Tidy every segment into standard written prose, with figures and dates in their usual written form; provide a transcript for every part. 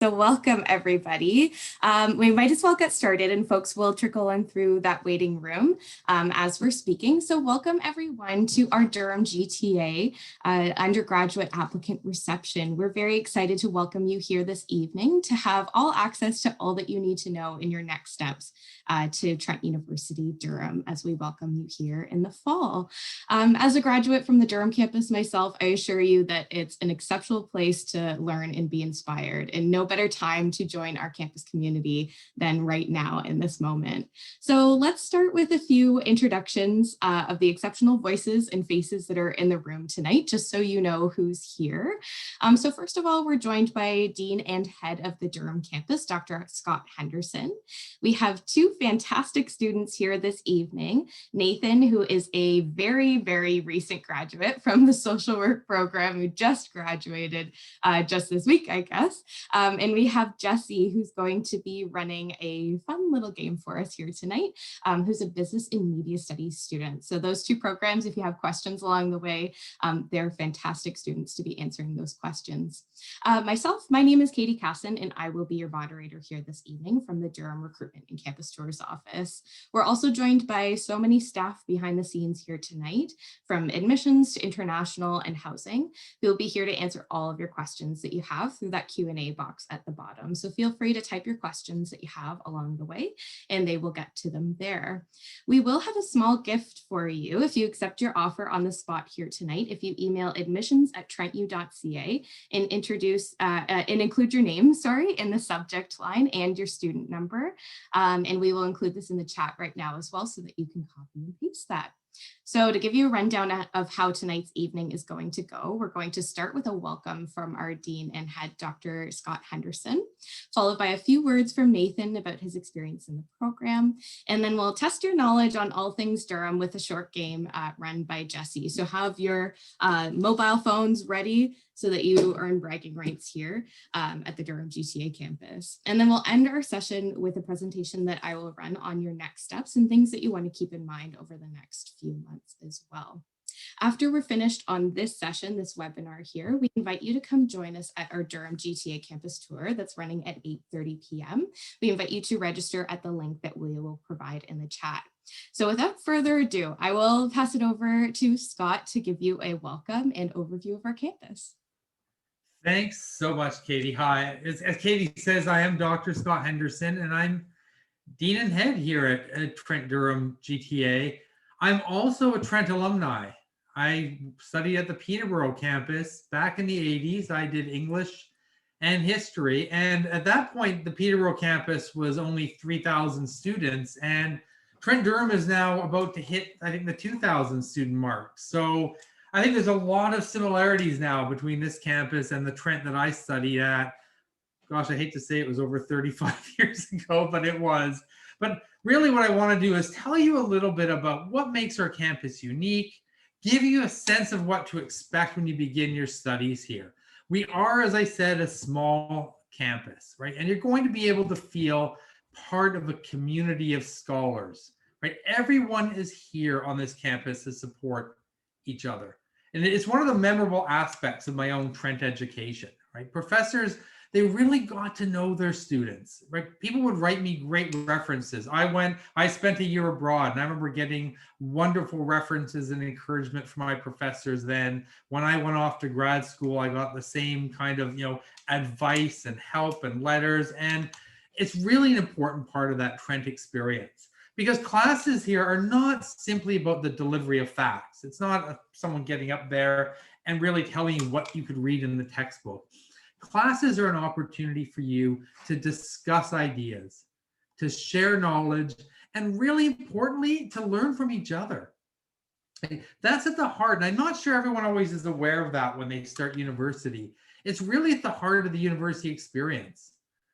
So welcome everybody. We might as well get started and folks will trickle in through that waiting room as we're speaking. So welcome everyone to our Durham GTA undergraduate applicant reception. We're very excited to welcome you here this evening to have all access to all that you need to know in your next steps to Trent University, Durham, as we welcome you here in the fall. As a graduate from the Durham campus myself, I assure you that it's an exceptional place to learn and be inspired, and no better time to join our campus community than right now in this moment. So let's start with a few introductions of the exceptional voices and faces that are in the room tonight, just so you know who's here. So first of all, we're joined by Dean and Head of the Durham campus, Dr. Scott Henderson. We have two fantastic students here this evening, Nathan, who is a very, very recent graduate from the social work program who just graduated just this week, I guess. And we have Jesse, who's going to be running a fun little game for us here tonight, who's a business and media studies student. So those two programs, if you have questions along the way, they're fantastic students to be answering those questions. My name is Katie Casson, and I will be your moderator here this evening from the Durham Recruitment and Campus Tours office. We're also joined by so many staff behind the scenes here tonight, from admissions to international and housing, who will be here to answer all of your questions that you have through that Q&A box at the bottom. So feel free to type your questions that you have along the way, and they will get to them there. We will have a small gift for you if you accept your offer on the spot here tonight. If you email admissions@trentu.ca and include your name, in the subject line and your student number. And we will include this in the chat right now as well so that you can copy and paste that. So to give you a rundown of how tonight's evening is going to go, we're going to start with a welcome from our Dean and Head, Dr. Scott Henderson, followed by a few words from Nathan about his experience in the program. And then we'll test your knowledge on all things Durham with a short game run by Jesse. So have your mobile phones ready so that you earn bragging rights here at the Durham GTA campus. And then we'll end our session with a presentation that I will run on your next steps and things that you want to keep in mind over the next few months as well. After we're finished on this session, this webinar here, we invite you to come join us at our Durham GTA campus tour that's running at 8:30 p.m. We invite you to register at the link that we will provide in the chat. So without further ado, I will pass it over to Scott to give you a welcome and overview of our campus. Thanks so much, Katie. Hi, as Katie says, I am Dr. Scott Henderson, and I'm Dean and Head here at Trent Durham GTA. I'm also a Trent alumni. I studied at the Peterborough campus back in the 80s. I did English and history. And at that point, the Peterborough campus was only 3,000 students. And Trent Durham is now about to hit, I think, the 2,000 student mark. So I think there's a lot of similarities now between this campus and the Trent that I studied at. Gosh, I hate to say it was over 35 years ago, but it was. But really what I want to do is tell you a little bit about what makes our campus unique, give you a sense of what to expect when you begin your studies here. We are, as I said, a small campus, right? And you're going to be able to feel part of a community of scholars, right? Everyone is here on this campus to support each other. And it's one of the memorable aspects of my own Trent education, right? Professors, they really got to know their students, right? People would write me great references. I spent a year abroad, and I remember getting wonderful references and encouragement from my professors then. When I went off to grad school, I got the same kind of, advice and help and letters. And it's really an important part of that Trent experience. Because classes here are not simply about the delivery of facts. It's not someone getting up there and really telling you what you could read in the textbook. Classes are an opportunity for you to discuss ideas, to share knowledge, and really importantly, to learn from each other. That's at the heart, and I'm not sure everyone always is aware of that when they start university. It's really at the heart of the university experience.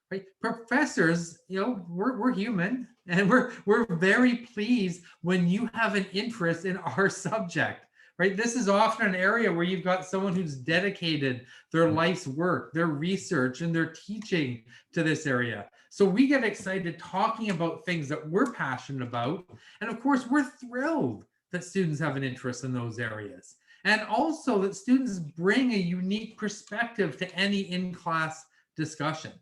Right? Professors, we're human, and we're very pleased when you have an interest in our subject, right? This is often an area where you've got someone who's dedicated their life's work, their research, and their teaching to this area. So we get excited talking about things that we're passionate about. And of course, we're thrilled that students have an interest in those areas. And also that students bring a unique perspective to any in-class discussion.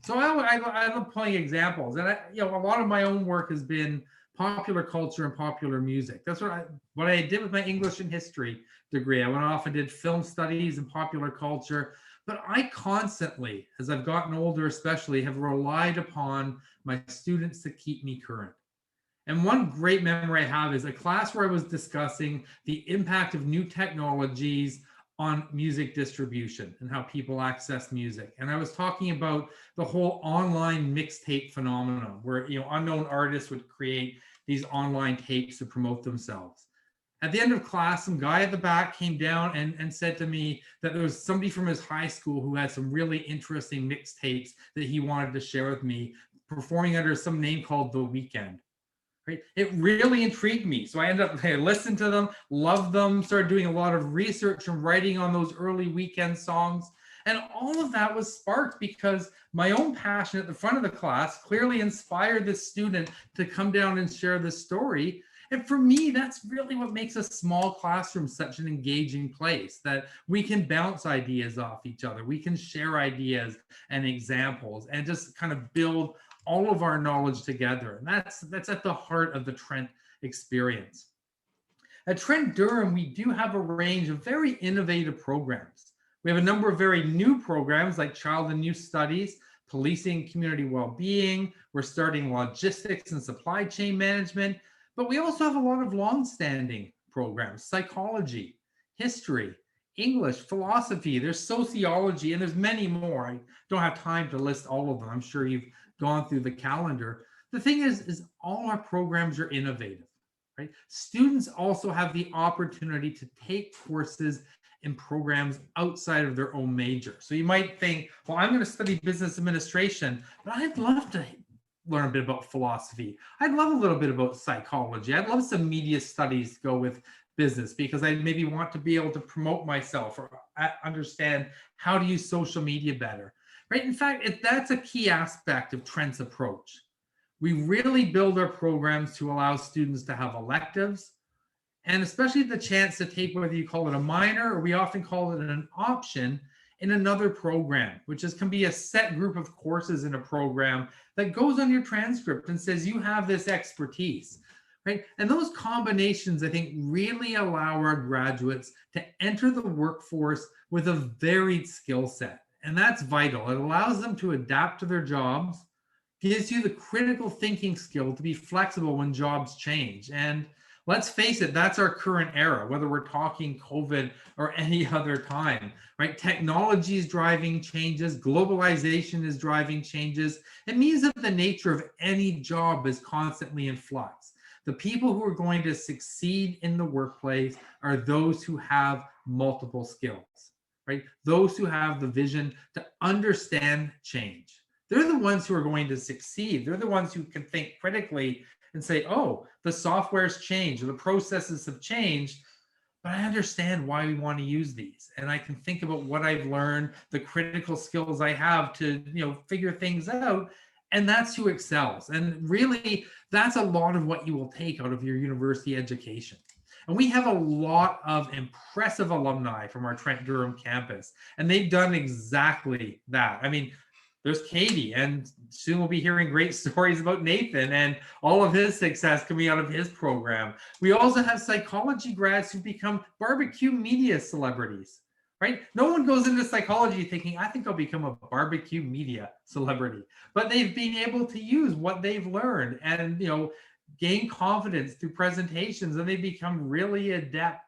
So I love pulling examples, and a lot of my own work has been popular culture and popular music. That's what I did with my English and history degree. I went off and did film studies and popular culture. But I constantly, as I've gotten older, especially, have relied upon my students to keep me current. And one great memory I have is a class where I was discussing the impact of new technologies on music distribution and how people access music. And I was talking about the whole online mixtape phenomenon where unknown artists would create these online tapes to promote themselves. At the end of class, some guy at the back came down and said to me that there was somebody from his high school who had some really interesting mixtapes that he wanted to share with me, performing under some name called The Weeknd. Right? It really intrigued me. So I listened to them, loved them, started doing a lot of research and writing on those early Weeknd songs. And all of that was sparked because my own passion at the front of the class clearly inspired this student to come down and share this story. And for me, that's really what makes a small classroom such an engaging place, that we can bounce ideas off each other. We can share ideas and examples and just kind of build all of our knowledge together. And that's at the heart of the Trent experience. At Trent Durham, we do have a range of very innovative programs. We have a number of very new programs like Child and Youth Studies, Policing Community Wellbeing. We're starting Logistics and Supply Chain Management. But we also have a lot of longstanding programs: psychology, history, English, philosophy, there's sociology, and there's many more. I don't have time to list all of them. I'm sure you've gone through the calendar. The thing is all our programs are innovative, right? Students also have the opportunity to take courses in programs outside of their own major. So you might think, well, I'm going to study business administration, but I'd love to learn a bit about philosophy. I'd love a little bit about psychology. I'd love some media studies to go with business because I maybe want to be able to promote myself or understand how to use social media better, right? In fact, that's a key aspect of Trent's approach. We really build our programs to allow students to have electives, and especially the chance to take, whether you call it a minor or we often call it an option, in another program, which can be a set group of courses in a program that goes on your transcript and says you have this expertise, right? And those combinations, I think, really allow our graduates to enter the workforce with a varied skill set. And that's vital. It allows them to adapt to their jobs, gives you the critical thinking skill to be flexible when jobs change. And let's face it, that's our current era, whether we're talking COVID or any other time, right? Technology is driving changes. Globalization is driving changes. It means that the nature of any job is constantly in flux. The people who are going to succeed in the workplace are those who have multiple skills, right? Those who have the vision to understand change. They're the ones who are going to succeed. They're the ones who can think critically and say, oh, the software's changed, or the processes have changed, but I understand why we want to use these. And I can think about what I've learned, the critical skills I have to, figure things out. And that's who excels. And really, that's a lot of what you will take out of your university education. And we have a lot of impressive alumni from our Trent Durham campus, and they've done exactly that. I mean, there's Katie, and soon we'll be hearing great stories about Nathan and all of his success coming out of his program. We also have psychology grads who become barbecue media celebrities, right? No one goes into psychology thinking, I think I'll become a barbecue media celebrity. But they've been able to use what they've learned and, gain confidence through presentations, and they become really adept,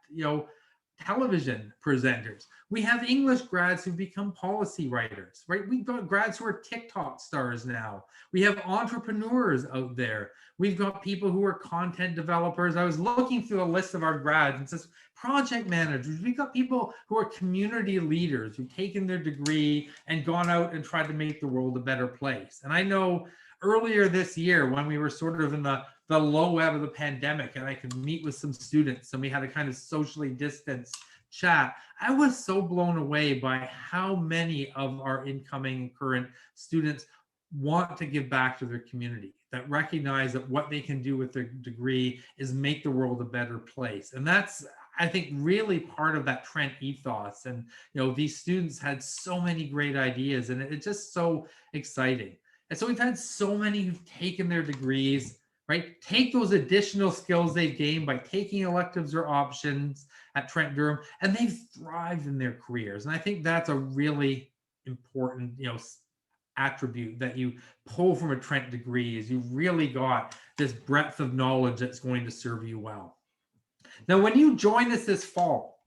television presenters. We have English grads who become policy writers, right? We've got grads who are TikTok stars now. We have entrepreneurs out there. We've got people who are content developers. I was looking through a list of our grads and says project managers. We've got people who are community leaders who've taken their degree and gone out and tried to make the world a better place. And I know earlier this year when we were sort of in the low ebb of the pandemic and I could meet with some students and we had a kind of socially distanced chat, I was so blown away by how many of our incoming and current students want to give back to their community, that recognize that what they can do with their degree is make the world a better place. And that's I think really part of that Trent ethos. And, these students had so many great ideas, and it's just so exciting. And so we've had so many who've taken their degrees, right? Take those additional skills they've gained by taking electives or options at Trent Durham, and they've thrived in their careers. And I think that's a really important, attribute that you pull from a Trent degree, is you've really got this breadth of knowledge that's going to serve you well. Now, when you join us this fall,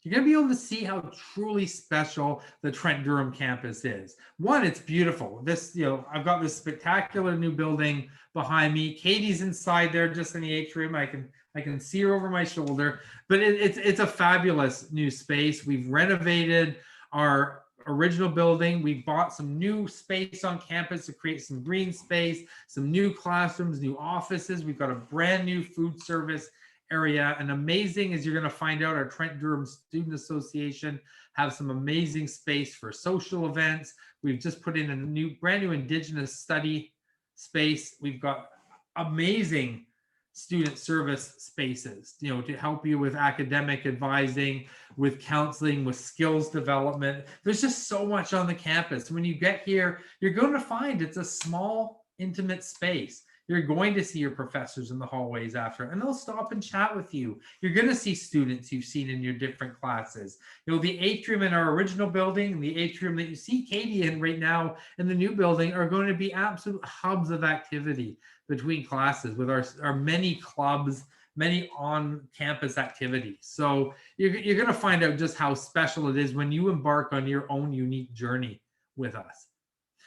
you're going to be able to see how truly special the Trent Durham campus is. One, it's beautiful. I've got this spectacular new building behind me. Katie's inside there, just in the atrium. I can see her over my shoulder. But it's a fabulous new space. We've renovated our original building. We bought some new space on campus to create some green space, some new classrooms, new offices. We've got a brand new food service area. And amazing, as you're going to find out, our Trent Durham Student Association have some amazing space for social events. We've just put in a brand new Indigenous study space. We've got amazing student service spaces, to help you with academic advising, with counseling, with skills development. There's just so much on the campus. When you get here, you're going to find it's a small, intimate space. You're going to see your professors in the hallways after, and they'll stop and chat with you. You're going to see students you've seen in your different classes. The atrium in our original building and the atrium that you see Katie in right now in the new building are going to be absolute hubs of activity between classes, with our many clubs, many on-campus activities. So you're going to find out just how special it is when you embark on your own unique journey with us.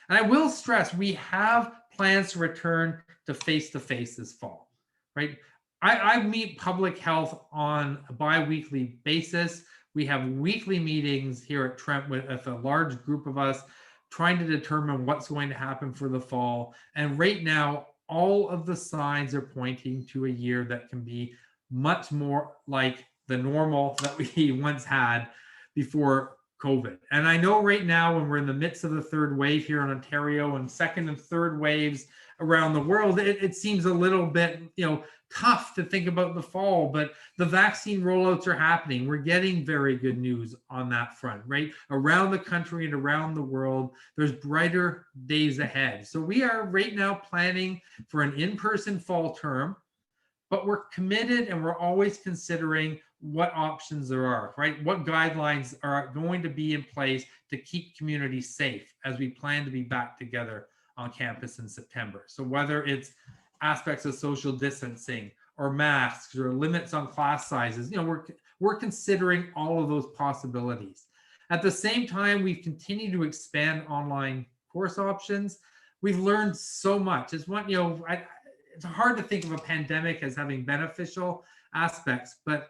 And I will stress, we have plans to return to face-to-face this fall, right? I meet public health on a bi-weekly basis. We have weekly meetings here at Trent with a large group of us trying to determine what's going to happen for the fall. And right now, all of the signs are pointing to a year that can be much more like the normal that we once had before COVID. And I know right now, when we're in the midst of the third wave here in Ontario and second and third waves around the world, it seems a little bit, tough to think about the fall, but the vaccine rollouts are happening. We're getting very good news on that front, right? Around the country and around the world, there's brighter days ahead. So we are right now planning for an in-person fall term, but we're committed and we're always considering what options there are, right? What guidelines are going to be in place to keep communities safe as we plan to be back together on campus in September. So whether it's aspects of social distancing or masks or limits on class sizes, we're considering all of those possibilities. At the same time, we've continued to expand online course options. We've learned so much. It's it's hard to think of a pandemic as having beneficial aspects, but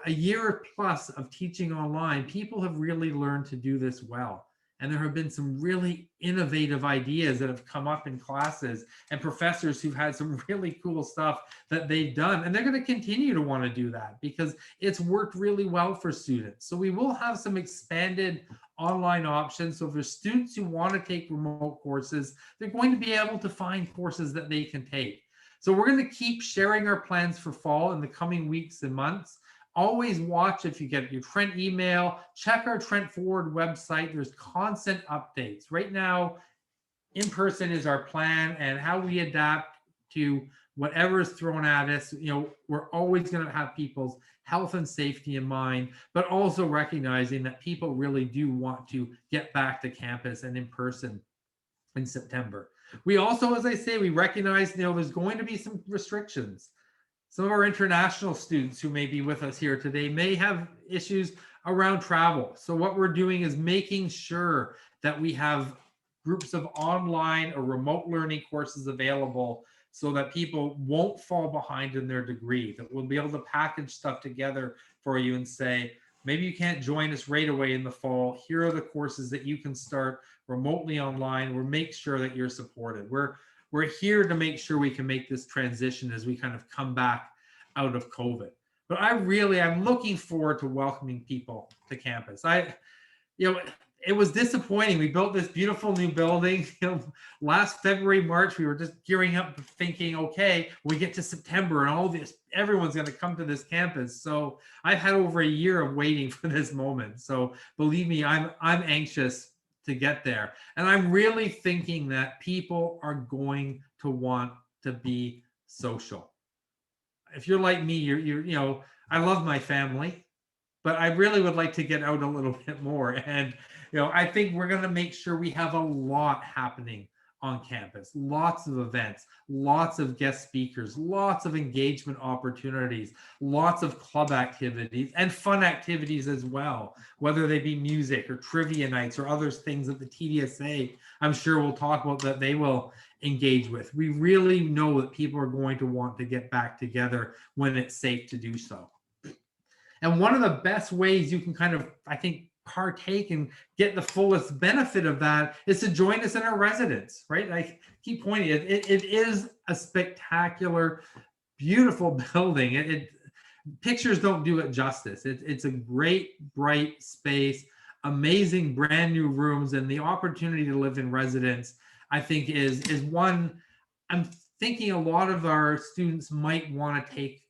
a year plus of teaching online, people have really learned to do this well. And there have been some really innovative ideas that have come up in classes, and professors who've had some really cool stuff that they've done. And they're going to continue to want to do that because it's worked really well for students. So we will have some expanded online options. So for students who want to take remote courses, they're going to be able to find courses that they can take. So we're going to keep sharing our plans for fall in the coming weeks and months. Always watch if you get your Trent email, check our Trent Forward website. There's constant updates. Right now, in person is our plan, and how we adapt to whatever is thrown at us. We're always going to have people's health and safety in mind, but also recognizing that people really do want to get back to campus and in person in September. We also, as I say, we recognize, there's going to be some restrictions. Some of our international students who may be with us here today may have issues around travel. So what we're doing is making sure that we have groups of online or remote learning courses available so that people won't fall behind in their degree, that we'll be able to package stuff together for you and say, maybe you can't join us right away in the fall. Here are the courses that you can start remotely online. We'll make sure that you're supported. We're here to make sure we can make this transition as we kind of come back out of COVID. But I'm looking forward to welcoming people to campus. it was disappointing. We built this beautiful new building. Last February, March, we were just gearing up, thinking, okay, we get to September and all this, everyone's going to come to this campus. So I've had over a year of waiting for this moment. So believe me, I'm anxious to get there. And I'm really thinking that people are going to want to be social. If you're like me, I love my family, but I really would like to get out a little bit more. And, I think we're going to make sure we have a lot happening on campus, lots of events, lots of guest speakers, lots of engagement opportunities, lots of club activities and fun activities as well, whether they be music or trivia nights or other things that the TDSA, I'm sure we'll talk about, that they will engage with. We really know that people are going to want to get back together when it's safe to do so. And one of the best ways you can kind of, I think, partake and get the fullest benefit of that is to join us in our residence, right? I keep pointing it is a spectacular, beautiful building. Pictures don't do it justice. It's a great, bright space, amazing brand new rooms, and the opportunity to live in residence, I think, is one I'm thinking a lot of our students might want to take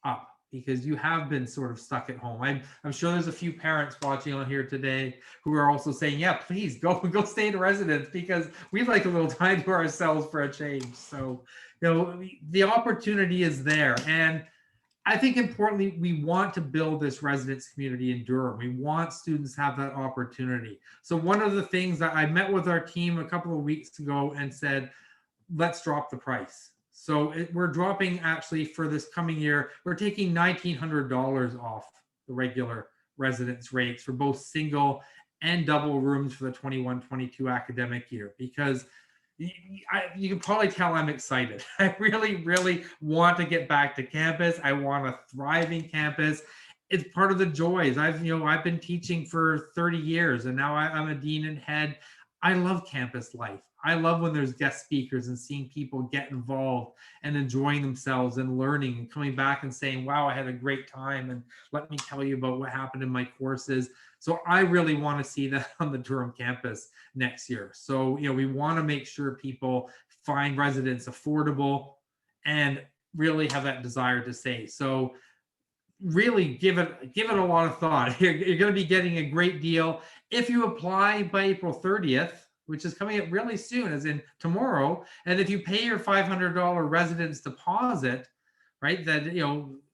up, because you have been sort of stuck at home. I'm sure there's a few parents watching on here today who are also saying, yeah, please go stay in residence, because we'd like a little time to ourselves for a change. So, the opportunity is there. And I think importantly, we want to build this residence community in Durham. We want students to have that opportunity. So one of the things that I met with our team a couple of weeks ago and said, let's drop the price. So we're dropping, actually, for this coming year, we're taking $1,900 off the regular residence rates for both single and double rooms for the 21-22 academic year, because you can probably tell I'm excited. I really, really want to get back to campus. I want a thriving campus. It's part of the joys. I've been teaching for 30 years, and now I'm a dean and head. I love campus life. I love when there's guest speakers and seeing people get involved and enjoying themselves and learning and coming back and saying, wow, I had a great time, and let me tell you about what happened in my courses. So I really want to see that on the Durham campus next year. So, we want to make sure people find residence affordable and really have that desire to stay. So really give it a lot of thought. You're going to be getting a great deal if you apply by April 30th, which is coming up really soon, as in tomorrow. And if you pay your $500 residence deposit, right, that,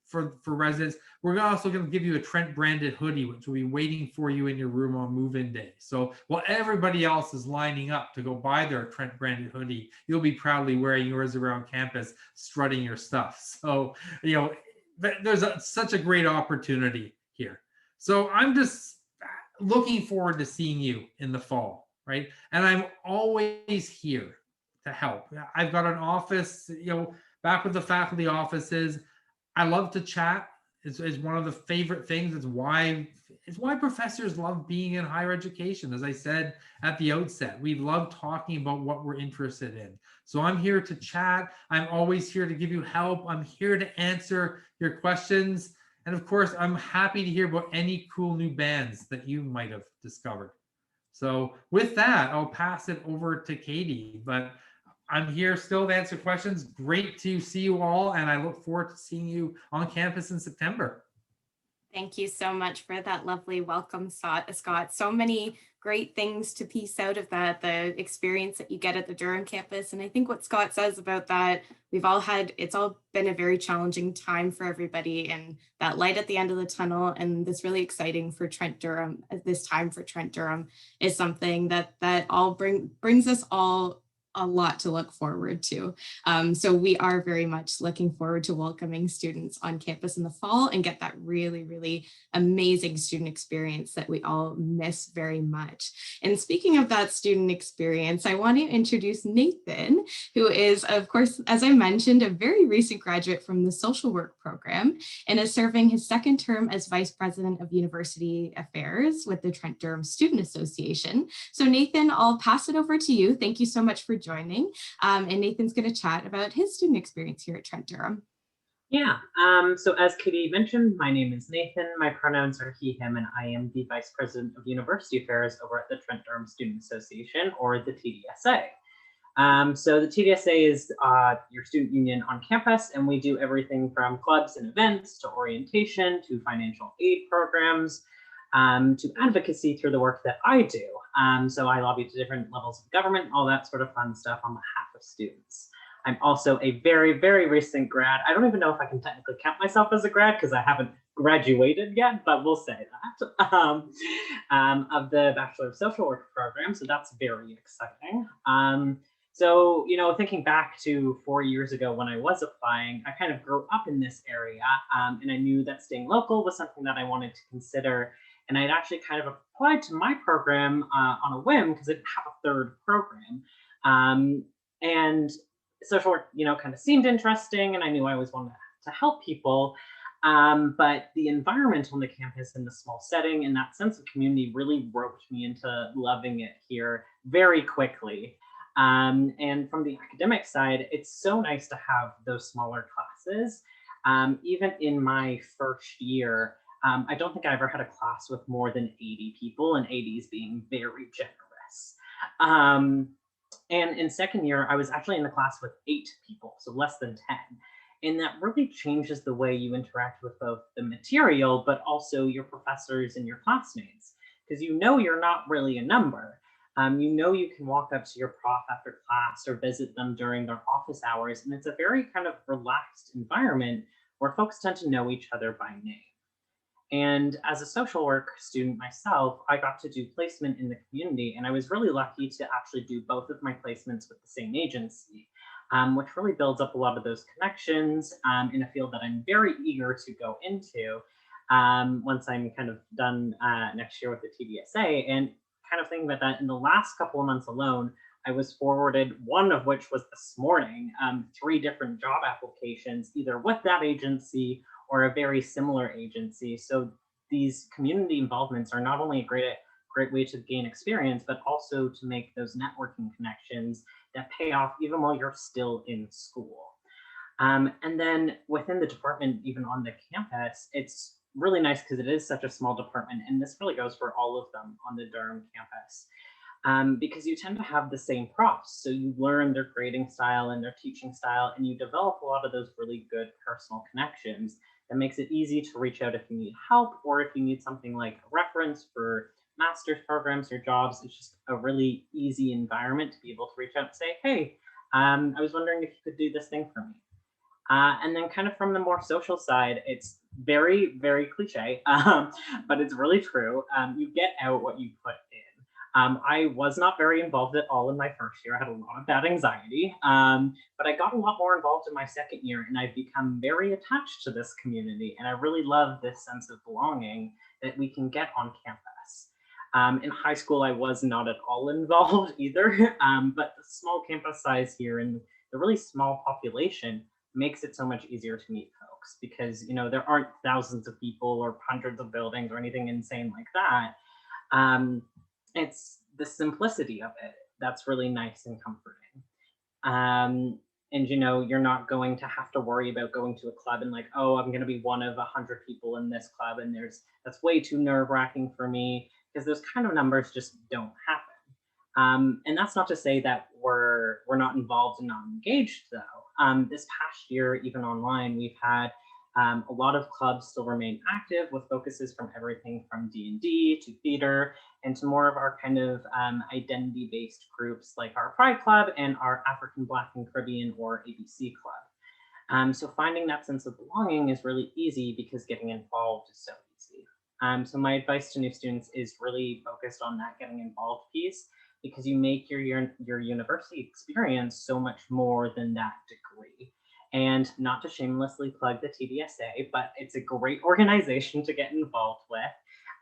for residents, we're also going to give you a Trent branded hoodie, which will be waiting for you in your room on move-in day. So while everybody else is lining up to go buy their Trent branded hoodie, you'll be proudly wearing yours around campus, strutting your stuff. So, there's such a great opportunity here. So I'm just looking forward to seeing you in the fall, right? And I'm always here to help. I've got an office, back with the faculty offices. I love to chat. It's one of the favorite things. It's why professors love being in higher education. As I said at the outset, we love talking about what we're interested in. So I'm here to chat. I'm always here to give you help. I'm here to answer your questions. And of course, I'm happy to hear about any cool new bands that you might have discovered. So with that, I'll pass it over to Katie. But I'm here still to answer questions. Great to see you all, and I look forward to seeing you on campus in September. Thank you so much for that lovely welcome, Scott. So many great things to piece out of that, the experience that you get at the Durham campus. And I think what Scott says about that, it's all been a very challenging time for everybody, and that light at the end of the tunnel, and this really exciting for Trent Durham, this time for Trent Durham, is something that all brings us all a lot to look forward to. So we are very much looking forward to welcoming students on campus in the fall and get that really, really amazing student experience that we all miss very much. And speaking of that student experience, I want to introduce Nathan, who is, of course, as I mentioned, a very recent graduate from the social work program and is serving his second term as Vice President of University Affairs with the Trent Durham Student Association. So Nathan, I'll pass it over to you. Thank you so much for joining. And Nathan's going to chat about his student experience here at Trent Durham. Yeah, so as Katie mentioned, my name is Nathan. My pronouns are he, him, and I am the Vice President of University Affairs over at the Trent Durham Student Association, or the TDSA. So the TDSA is your student union on campus, and we do everything from clubs and events to orientation to financial aid programs to advocacy through the work that I do. So I lobby to different levels of government, all that sort of fun stuff on behalf of students. I'm also a very, very recent grad. I don't even know if I can technically count myself as a grad because I haven't graduated yet, but we'll say that, of the Bachelor of Social Work program. So that's very exciting. So, thinking back to 4 years ago when I was applying, I kind of grew up in this area, and I knew that staying local was something that I wanted to consider. And I'd actually kind of applied to my program on a whim because it didn't have a third program. And social work, kind of seemed interesting, and I knew I always wanted to help people. But the environment on the campus in the small setting and that sense of community really roped me into loving it here very quickly. And from the academic side, it's so nice to have those smaller classes. Even in my first year, I don't think I ever had a class with more than 80 people, and 80s being very generous. And in second year, I was actually in the class with 8 people, so less than 10. And that really changes the way you interact with both the material, but also your professors and your classmates, because you're not really a number. You can walk up to your prof after class or visit them during their office hours, and it's a very kind of relaxed environment where folks tend to know each other by name. And as a social work student myself, I got to do placement in the community, and I was really lucky to actually do both of my placements with the same agency, which really builds up a lot of those connections in a field that I'm very eager to go into once I'm kind of done next year with the TDSA. And kind of thinking about that, in the last couple of months alone, I was forwarded, one of which was this morning, 3 different job applications, either with that agency or a very similar agency. So these community involvements are not only a great way to gain experience, but also to make those networking connections that pay off even while you're still in school. And then within the department, even on the campus, it's really nice because it is such a small department, and this really goes for all of them on the Durham campus. Because you tend to have the same profs. So you learn their grading style and their teaching style, and you develop a lot of those really good personal connections that makes it easy to reach out if you need help, or if you need something like a reference for master's programs or jobs. It's just a really easy environment to be able to reach out and say, hey, I was wondering if you could do this thing for me. And then kind of from the more social side, it's very, very cliche, but it's really true. You get out what you put in. I was not very involved at all in my first year. I had a lot of bad anxiety, but I got a lot more involved in my second year, and I've become very attached to this community. And I really love this sense of belonging that we can get on campus. In high school, I was not at all involved either, but the small campus size here and the really small population makes it so much easier to meet folks because, there aren't thousands of people or hundreds of buildings or anything insane like that. It's the simplicity of it that's really nice and comforting. And you're not going to have to worry about going to a club and like, oh, I'm going to be one of 100 people in this club, and that's way too nerve-wracking for me, because those kind of numbers just don't happen. And that's not to say that we're not involved and not engaged though. This past year, even online, we've had a lot of clubs still remain active with focuses from everything from D&D to theater and to more of our kind of identity-based groups like our Pride Club and our African, Black, and Caribbean or ABC Club. So finding that sense of belonging is really easy because getting involved is so easy. So my advice to new students is really focused on that getting involved piece, because you make your university experience so much more than that degree. And not to shamelessly plug the TDSA, but it's a great organization to get involved with.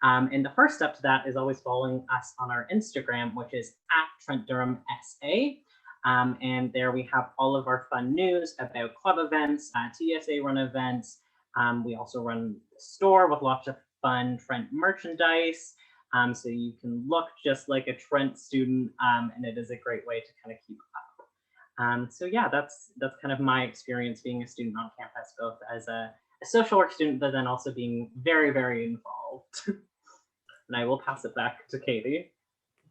And the first step to that is always following us on our Instagram, which is @TrentDurhamSA. And there we have all of our fun news about club events, TDSA run events. We also run the store with lots of fun Trent merchandise. So you can look just like a Trent student, and it is a great way to kind of keep up. So yeah, that's kind of my experience being a student on campus, both as a social work student, but then also being very, very involved. And I will pass it back to Katie.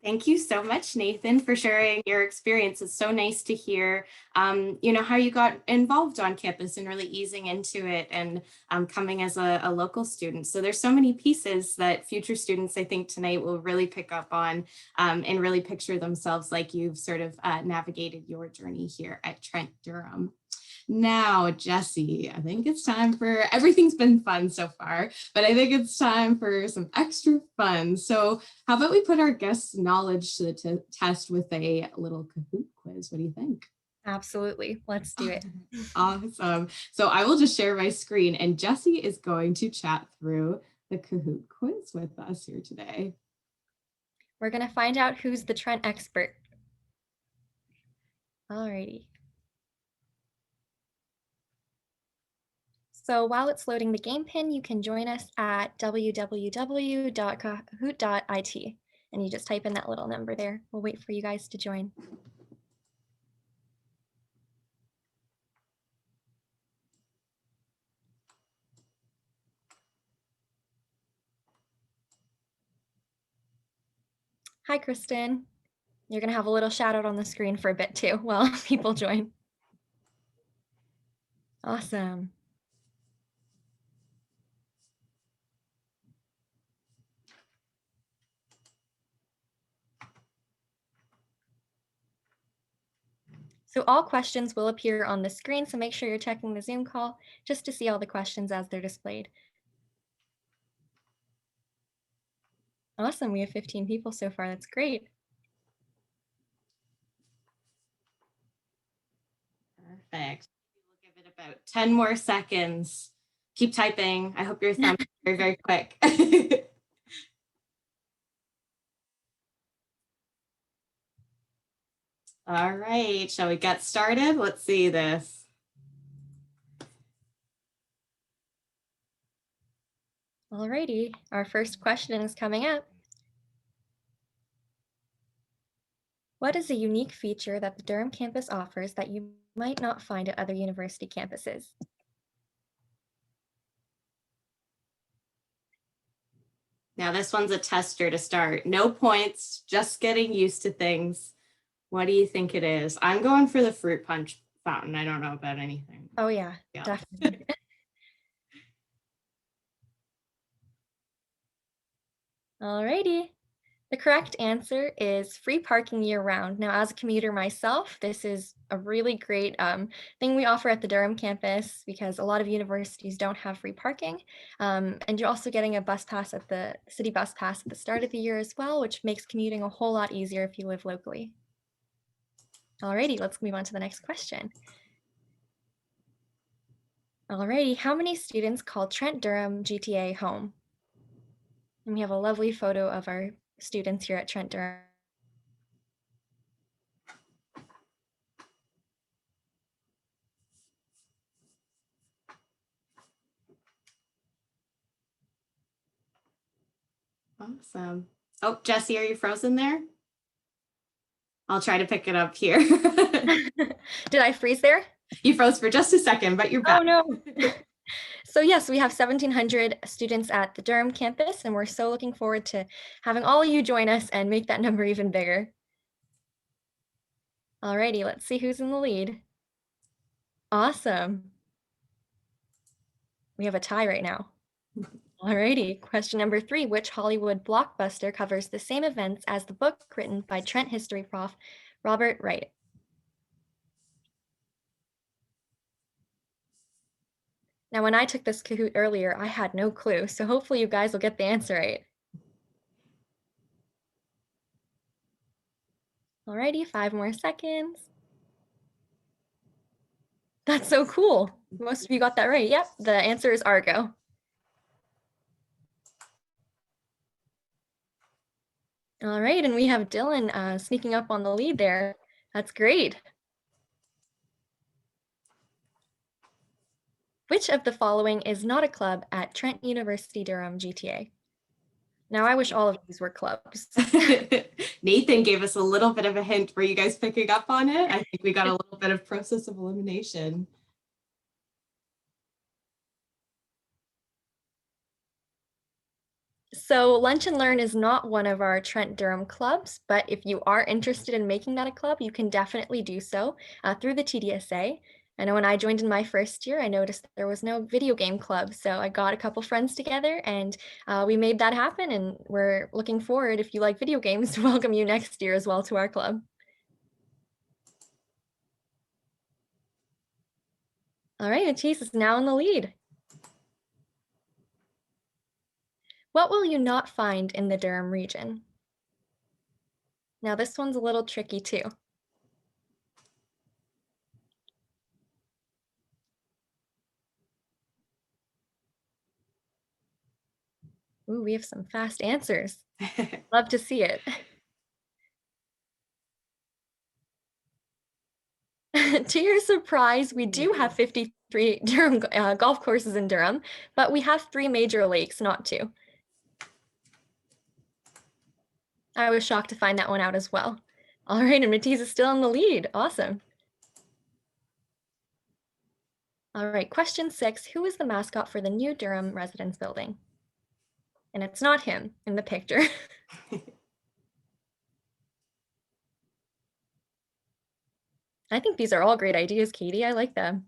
Thank you so much, Nathan, for sharing your experience. It's so nice to hear, how you got involved on campus and really easing into it and coming as a local student. So there's so many pieces that future students, I think, tonight will really pick up on and really picture themselves like you've sort of navigated your journey here at Trent Durham. Now, Jesse, I think it's time for, everything's been fun so far, but I think it's time for some extra fun. So how about we put our guests' knowledge to the test with a little Kahoot quiz? What do you think? Absolutely. Let's do it. Awesome. So I will just share my screen and Jesse is going to chat through the Kahoot quiz with us here today. We're going to find out who's the Trent expert. Alrighty. So while it's loading the game pin, you can join us at www.kahoot.it and you just type in that little number there. We'll wait for you guys to join. Hi, Kristen. You're going to have a little shout out on the screen for a bit too while people join. Awesome. So all questions will appear on the screen, so make sure you're checking the Zoom call just to see all the questions as they're displayed. Awesome, we have 15 people so far, that's great. Perfect. We'll give it about 10 more seconds. Keep typing. I hope your thumb is very, very quick. All right, shall we get started? Let's see this. Alrighty, our first question is coming up. What is a unique feature that the Durham campus offers that you might not find at other university campuses? Now this one's a tester to start. No points, just getting used to things. What do you think it is? I'm going for the fruit punch fountain. I don't know about anything. Oh yeah. Definitely. Alrighty. The correct answer is free parking year round. Now, as a commuter myself, this is a really great thing we offer at the Durham campus because a lot of universities don't have free parking. And you're also getting a bus pass at the city bus pass at the start of the year as well, which makes commuting a whole lot easier if you live locally. Alrighty, let's move on to the next question. Alrighty, how many students call Trent Durham GTA home? And we have a lovely photo of our students here at Trent Durham. Awesome. Oh, Jesse, are you frozen there? I'll try to pick it up here. Did I freeze there? You froze for just a second, but you're back. Oh no. So yes, we have 1,700 students at the Durham campus, and we're so looking forward to having all of you join us and make that number even bigger. Alrighty, let's see who's in the lead. Awesome. We have a tie right now. Alrighty, question number 3. Which Hollywood blockbuster covers the same events as the book written by Trent history prof. Robert Wright? Now, when I took this Kahoot earlier, I had no clue, so hopefully you guys will get the answer right. Alrighty, 5 more seconds. That's so cool. Most of you got that right. Yep, the answer is Argo. All right, and we have Dylan sneaking up on the lead there. That's great. Which of the following is not a club at Trent University Durham GTA? Now I wish all of these were clubs. Nathan gave us a little bit of a hint. Were you guys picking up on it? I think we got a little bit of process of elimination. So Lunch and Learn is not one of our Trent Durham clubs, but if you are interested in making that a club, you can definitely do so through the TDSA. I know when I joined in my first year, I noticed there was no video game club. So I got a couple friends together and we made that happen. And we're looking forward, if you like video games, to welcome you next year as well to our club. All right, Matisse is now in the lead. What will you not find in the Durham region? Now this one's a little tricky too. Ooh, we have some fast answers. Love to see it. To your surprise, we do have 53 Durham golf courses in Durham, but we have 3 major lakes, not 2. I was shocked to find that one out as well. All right, and Matisse is still in the lead. Awesome. All right, question 6. Who is the mascot for the new Durham residence building? And it's not him in the picture. I think these are all great ideas, Katie. I like them.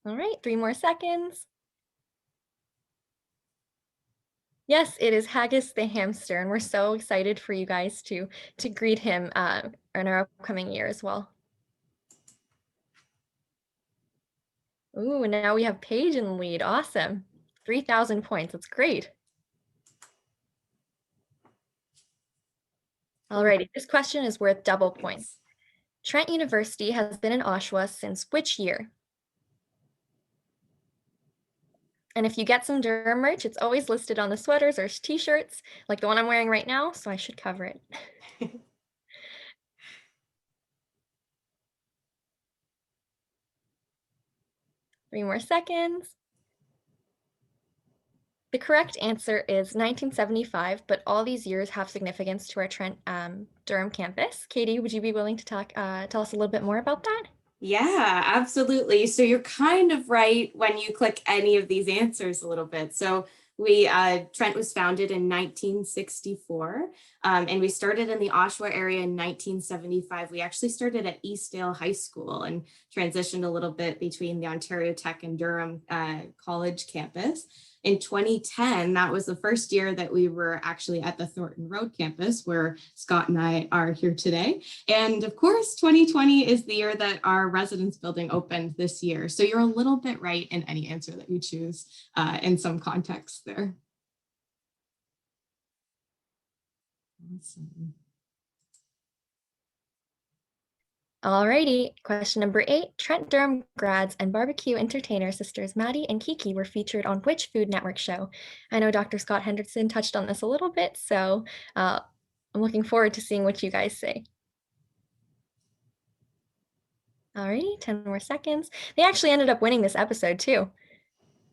All right, 3 more seconds. Yes, it is Haggis the hamster, and we're so excited for you guys to greet him in our upcoming year as well. Ooh, and now we have Paige in the lead. Awesome. 3,000 points. That's great. Alrighty, this question is worth double points. Trent University has been in Oshawa since which year? And if you get some Durham merch, it's always listed on the sweaters or t-shirts, like the one I'm wearing right now, so I should cover it. 3 more seconds. The correct answer is 1975, but all these years have significance to our Trent Durham campus. Katie, would you be willing to tell us a little bit more about that? Yeah, absolutely. So you're kind of right when you click any of these answers a little bit. So Trent was founded in 1964, and we started in the Oshawa area in 1975. We actually started at Eastdale High School and transitioned a little bit between the Ontario Tech and Durham College campus. In 2010, that was the first year that we were actually at the Thornton Road campus, where Scott and I are here today. And of course, 2020 is the year that our residence building opened this year. So you're a little bit right in any answer that you choose in some context there. Awesome. Alrighty, question number 8. Trent Durham grads and barbecue entertainer sisters Maddie and Kiki were featured on which Food Network show? I know Dr. Scott Henderson touched on this a little bit, so I'm looking forward to seeing what you guys say. Alrighty, 10 more seconds. They actually ended up winning this episode too.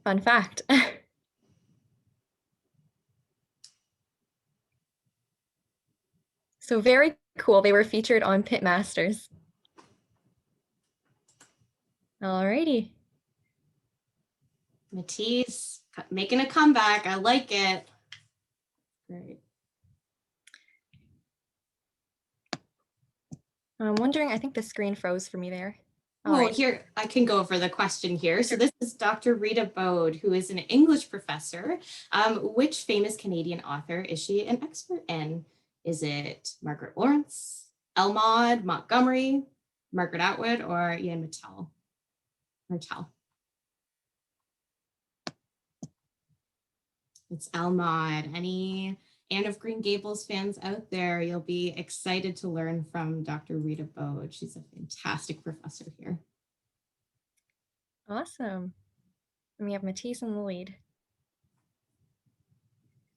Fun fact. So very cool. They were featured on Pitmasters. Alrighty. Matisse making a comeback. I like it. Great. I'm wondering, I think the screen froze for me there. Oh, here, I can go over the question here. So this is Dr. Rita Bode, who is an English professor. Which famous Canadian author is she an expert in? Is it Margaret Lawrence, Elmaude Montgomery, Margaret Atwood, or Ian Martel? It's Elmaude. Any Anne of Green Gables fans out there, you'll be excited to learn from Dr. Rita Bode. She's a fantastic professor here. Awesome. And we have Matisse in the lead.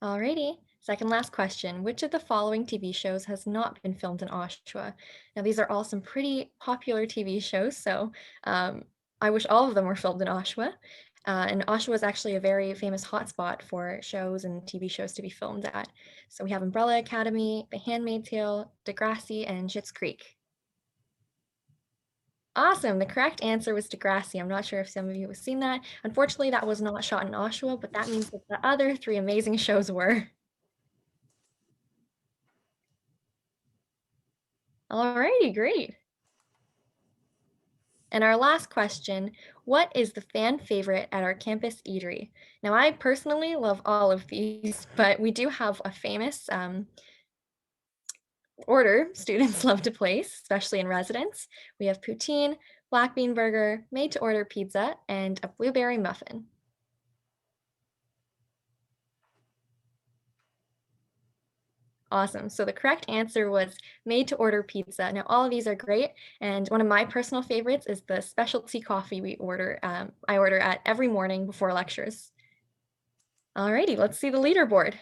Alrighty, second last question. Which of the following TV shows has not been filmed in Oshawa? Now these are all some pretty popular TV shows, so I wish all of them were filmed in Oshawa. And Oshawa is actually a very famous hotspot for shows and TV shows to be filmed at. So we have Umbrella Academy, The Handmaid's Tale, Degrassi, and Schitt's Creek. Awesome. The correct answer was Degrassi. I'm not sure if some of you have seen that. Unfortunately, that was not shot in Oshawa, but that means that the other 3 amazing shows were. Alrighty, great. And our last question, what is the fan favorite at our campus eatery? Now, I personally love all of these, but we do have a famous order students love to place, especially in residence. We have poutine, black bean burger, made to order pizza, and a blueberry muffin. Awesome. So the correct answer was made to order pizza. Now, all of these are great. And one of my personal favorites is the specialty coffee we order. I order at every morning before lectures. Alrighty, let's see the leaderboard.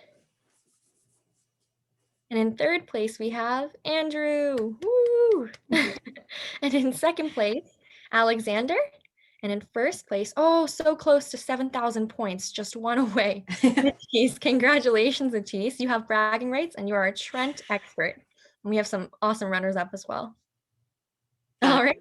And in 3rd place, we have Andrew. Woo! And in 2nd place, Alexander. And in 1st place, oh, so close to 7,000 points, just 1 away. Matisse, congratulations, Matisse. You have bragging rights and you are a Trent expert. And we have some awesome runners up as well. All right.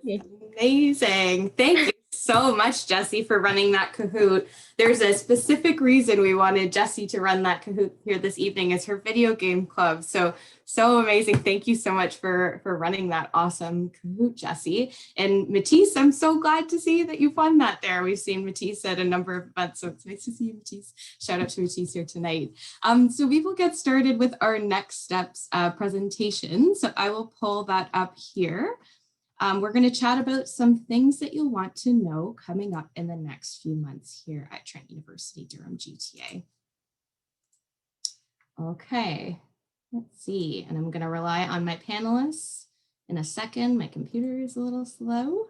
Amazing. Thank you so much, Jessie, for running that Kahoot. There's a specific reason we wanted Jessie to run that Kahoot here this evening is her video game club. So amazing. Thank you so much for running that awesome Kahoot, Jessie. And Matisse, I'm so glad to see that you won that there. We've seen Matisse at a number of events, so it's nice to see you, Matisse. Shout out to Matisse here tonight. So we will get started with our next steps presentation. So I will pull that up here. We're going to chat about some things that you'll want to know coming up in the next few months here at Trent University Durham-GTA. Okay, let's see. And I'm going to rely on my panelists in a second. My computer is a little slow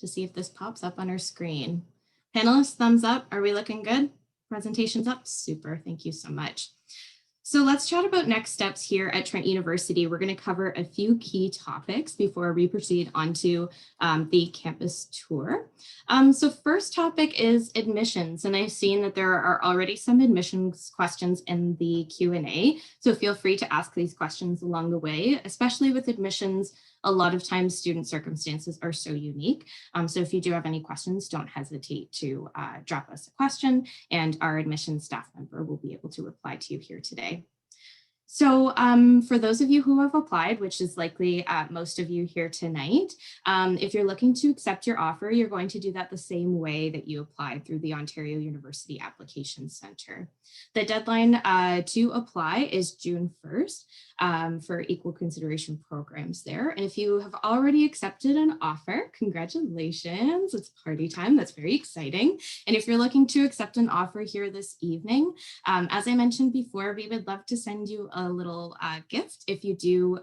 to see if this pops up on our screen. Panelists, thumbs up. Are we looking good? Presentation's up. Super. Thank you so much. So let's chat about next steps here at Trent University. We're going to cover a few key topics before we proceed onto the campus tour. So first topic is admissions, and I've seen that there are already some admissions questions in the Q&A. So feel free to ask these questions along the way, especially with admissions. A lot of times student circumstances are so unique. So if you do have any questions, don't hesitate to drop us a question and our admissions staff member will be able to reply to you here today. So for those of you who have applied, which is likely most of you here tonight, if you're looking to accept your offer, you're going to do that the same way that you applied through the Ontario University Application Centre. The deadline to apply is June 1st for equal consideration programs there. And if you have already accepted an offer, congratulations, it's party time, that's very exciting. And if you're looking to accept an offer here this evening, as I mentioned before, we would love to send you a little gift if you do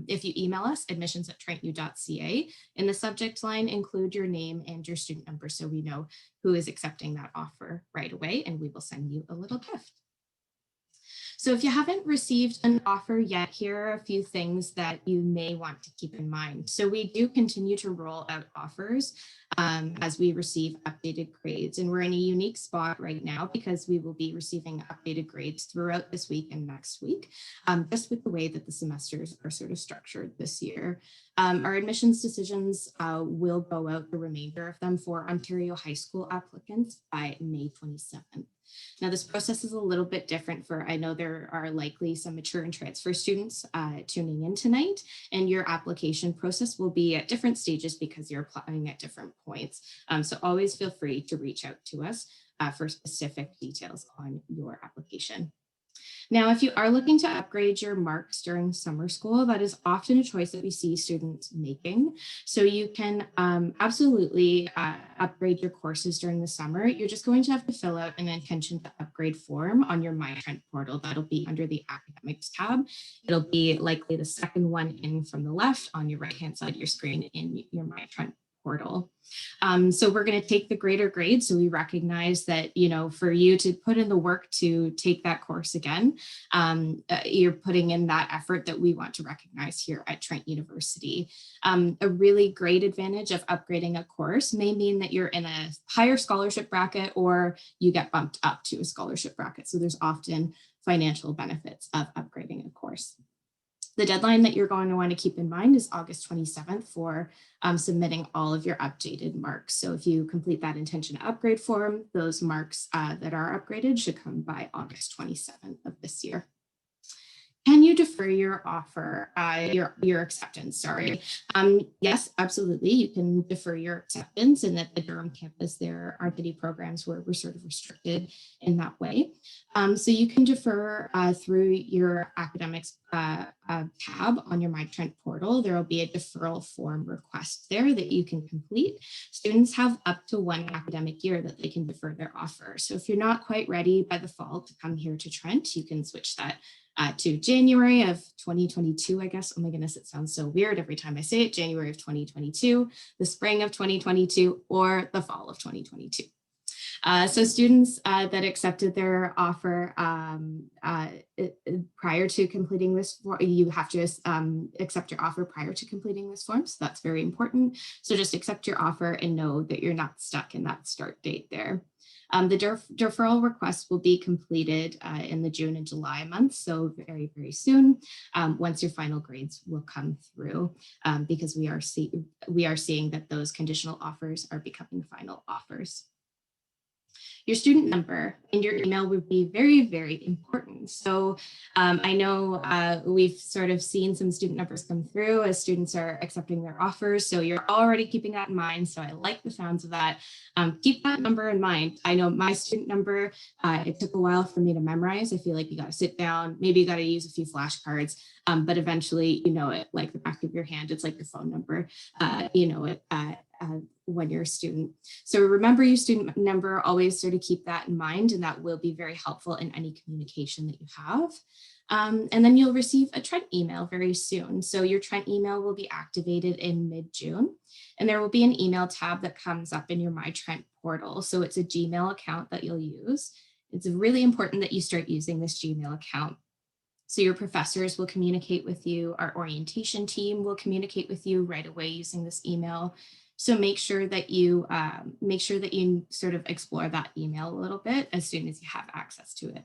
if you email us admissions@trentu.ca. In the subject line, include your name and your student number so we know who is accepting that offer right away, and we will send you a little gift. So if you haven't received an offer yet, here are a few things that you may want to keep in mind. So we do continue to roll out offers as we receive updated grades. And we're in a unique spot right now because we will be receiving updated grades throughout this week and next week, just with the way that the semesters are sort of structured this year. Our admissions decisions will go out, the remainder of them, for Ontario high school applicants by May 27th. Now, this process is a little bit different for, I know there are likely some mature and transfer students tuning in tonight, and your application process will be at different stages because you're applying at different points. So always feel free to reach out to us for specific details on your application. Now, if you are looking to upgrade your marks during summer school, that is often a choice that we see students making. So you can absolutely upgrade your courses during the summer. You're just going to have to fill out an intention to upgrade form on your My Trent portal. That'll be under the academics tab. It'll be likely the second one in from the left on your right-hand side of your screen in your My Trent portal. So we're going to take the greater grade. So we recognize that, for you to put in the work to take that course again, you're putting in that effort that we want to recognize here at Trent University. A really great advantage of upgrading a course may mean that you're in a higher scholarship bracket or you get bumped up to a scholarship bracket. So there's often financial benefits of upgrading a course. The deadline that you're going to want to keep in mind is August 27th for submitting all of your updated marks. So if you complete that intention to upgrade form, those marks that are upgraded should come by August 27th of this year. Can you defer your offer, your acceptance, sorry? Yes, absolutely. You can defer your acceptance, and at the Durham campus, there aren't any programs where we're sort of restricted in that way. So you can defer through your academics tab on your My Trent portal. There will be a deferral form request there that you can complete. Students have up to 1 academic year that they can defer their offer. So if you're not quite ready by the fall to come here to Trent, you can switch that to January of 2022, I guess. Oh my goodness, it sounds so weird every time I say it. January of 2022, the spring of 2022, or the fall of 2022. So students that accepted their offer prior to completing this, you have to accept your offer prior to completing this form. So that's very important. So just accept your offer and know that you're not stuck in that start date there. The deferral request will be completed in the June and July months, so very, very soon, once your final grades will come through, because we are seeing that those conditional offers are becoming final offers. Your student number and your email would be very, very important. So I know we've sort of seen some student numbers come through as students are accepting their offers. So you're already keeping that in mind. So I like the sounds of that. Keep that number in mind. I know my student number, it took a while for me to memorize. I feel like you got to sit down, maybe you got to use a few flashcards, but eventually you know it like the back of your hand. It's like your phone number, you know it when you're a student. So remember your student number, always sort of keep that in mind, and that will be very helpful in any communication that you have. And then you'll receive a Trent email very soon. So your Trent email will be activated in mid-June, and there will be an email tab that comes up in your My Trent portal. So it's a Gmail account that you'll use. It's really important that you start using this Gmail account. So your professors will communicate with you, our orientation team will communicate with you right away using this email. So make sure that you sort of explore that email a little bit as soon as you have access to it.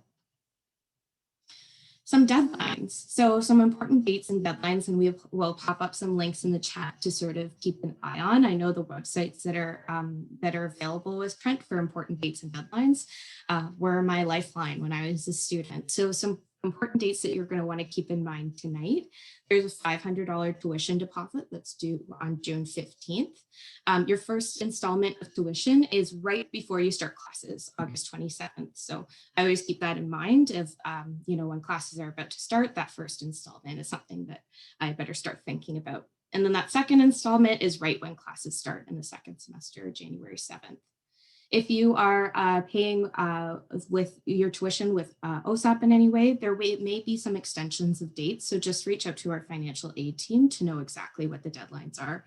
Some deadlines. So some important dates and deadlines, and we will pop up some links in the chat to sort of keep an eye on. I know the websites that are available with Trent for important dates and deadlines were my lifeline when I was a student. So some important dates that you're going to want to keep in mind tonight. There's a $500 tuition deposit that's due on June 15th. Your first installment of tuition is right before you start classes, August 27th. So I always keep that in mind of, when classes are about to start, that first installment is something that I better start thinking about. And then that second installment is right when classes start in the second semester, January 7th. If you are paying with your tuition with OSAP in any way, there may be some extensions of dates. So just reach out to our financial aid team to know exactly what the deadlines are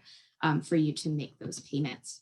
for you to make those payments.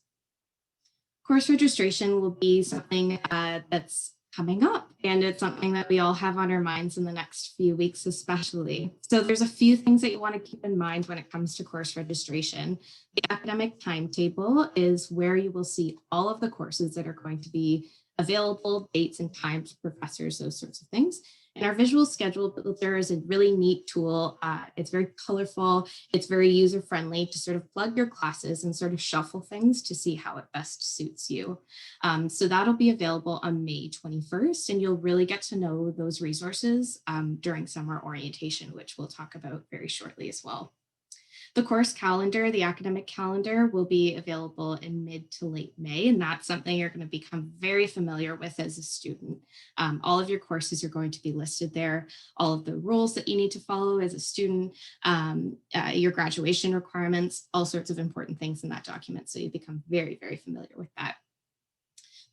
Course registration will be something that's coming up, and it's something that we all have on our minds in the next few weeks especially. So there's a few things that you want to keep in mind when it comes to course registration. The academic timetable is where you will see all of the courses that are going to be available, dates and times, professors, those sorts of things. And our visual schedule builder is a really neat tool. It's very colorful. It's very user-friendly to sort of plug your classes and sort of shuffle things to see how it best suits you. So that'll be available on May 21st, and you'll really get to know those resources during summer orientation, which we'll talk about very shortly as well. The course calendar, the academic calendar, will be available in mid to late May, and that's something you're going to become very familiar with as a student. All of your courses are going to be listed there, all of the rules that you need to follow as a student, your graduation requirements, all sorts of important things in that document, so you become very, very familiar with that.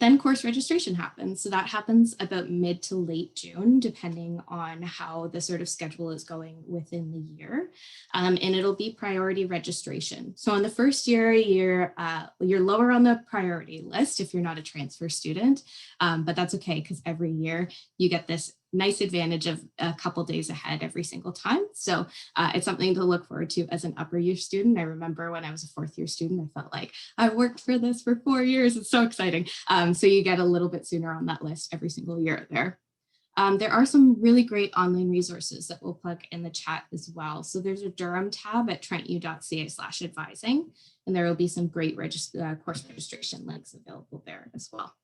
Then course registration happens. So that happens about mid to late June, depending on how the sort of schedule is going within the year. And it'll be priority registration. So on the first year, you're lower on the priority list if you're not a transfer student, but that's okay because every year you get this nice advantage of a couple days ahead every single time. So it's something to look forward to as an upper year student. I remember when I was a fourth year student, I felt like I worked for this for 4 years. It's so exciting. So you get a little bit sooner on that list every single year there. There are some really great online resources that we'll plug in the chat as well. So there's a Durham tab at trentu.ca/advising, and there will be some great course registration links available there as well.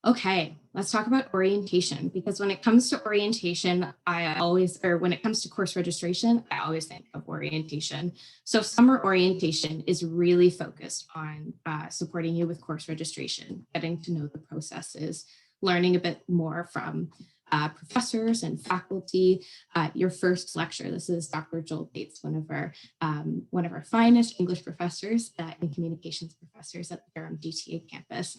Okay, let's talk about orientation, because when it comes to orientation, when it comes to course registration, I always think of orientation. So summer orientation is really focused on supporting you with course registration, getting to know the processes, learning a bit more from professors and faculty. Your first lecture, this is Dr. Joel Bates, one of our finest English professors and communications professors at the Durham-GTA campus.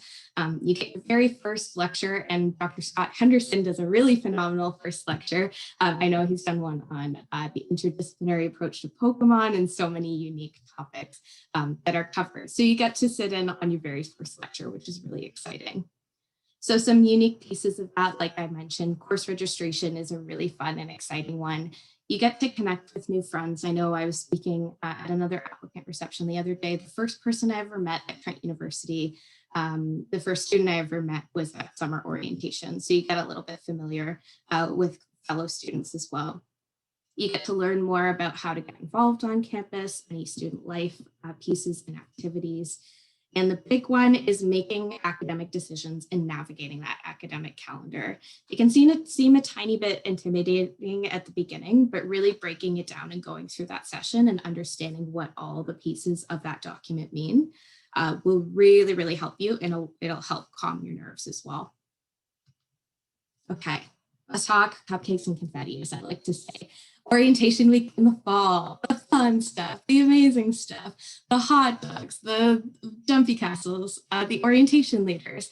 You get your very first lecture, and Dr. Scott Henderson does a really phenomenal first lecture. I know he's done one on the interdisciplinary approach to Pokemon and so many unique topics that are covered. So you get to sit in on your very first lecture, which is really exciting. So some unique pieces of that, like I mentioned, course registration is a really fun and exciting one. You get to connect with new friends. I know I was speaking at another applicant reception the other day. The first person I ever met at Trent University, the first student I ever met was at summer orientation. So you get a little bit familiar with fellow students as well. You get to learn more about how to get involved on campus, any student life pieces and activities. And the big one is making academic decisions and navigating that academic calendar. It can seem a tiny bit intimidating at the beginning, but really breaking it down and going through that session and understanding what all the pieces of that document mean will really, really help you, and it'll help calm your nerves as well. Okay, let's talk cupcakes and confetti, as I like to say. Orientation week in the fall, the fun stuff, the amazing stuff, the hot dogs, the jumpy castles, the orientation leaders.